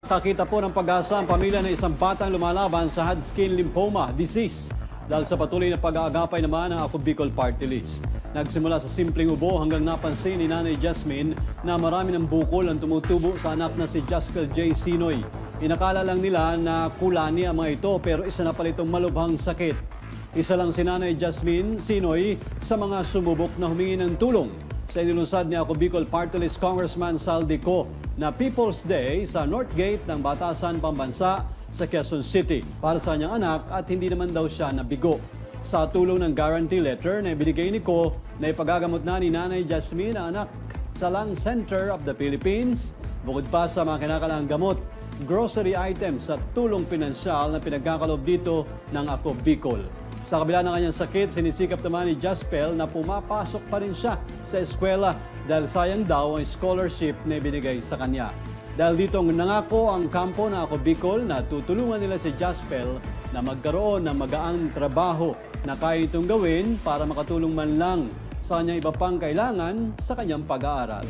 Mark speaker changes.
Speaker 1: Kakita po ng pag-asa ang pamilya ng isang batang lumalaban sa Hodgkin lymphoma disease dahil sa patuloy na pag-aagapay naman ng Ako Bicol Party List. Nagsimula sa simpleng ubo hanggang napansin ni Nanay Jasmine na marami ng bukol ang tumutubo sa anak na si Jaspel J. Sinoy. Inakala lang nila na kulani ang mga ito pero isa na pala itong malubhang sakit. Isa lang si Nanay Jasmine Sinoy sa mga sumubok na humingi ng tulong sa inilunsad ni Ako Bicol Party List Congressman Saldico na People's Day sa North Gate ng Batasan Pambansa sa Quezon City para sa kanyang anak at hindi naman daw siya nabigo. Sa tulong ng guarantee letter na ibinigay ni Ko na ipagagamot na ni Nanay Jasmine ang anak sa Lung Center of the Philippines, bukod pa sa mga kinakailangang gamot, grocery items at tulong pinansyal na pinagkakaloob dito ng Ako Bicol. Sa kabila ng kanyang sakit, sinisikap naman ni Jaspel na pumapasok pa rin siya sa eskwela dahil sayang daw ang scholarship na ibinigay sa kanya. Dahil dito nangako ang kampo na Ako Bicol na tutulungan nila si Jaspel na magkaroon ng magaang trabaho na kaya itong gawin para makatulong man lang sa kanyang iba pang kailangan sa kanyang pag-aaral.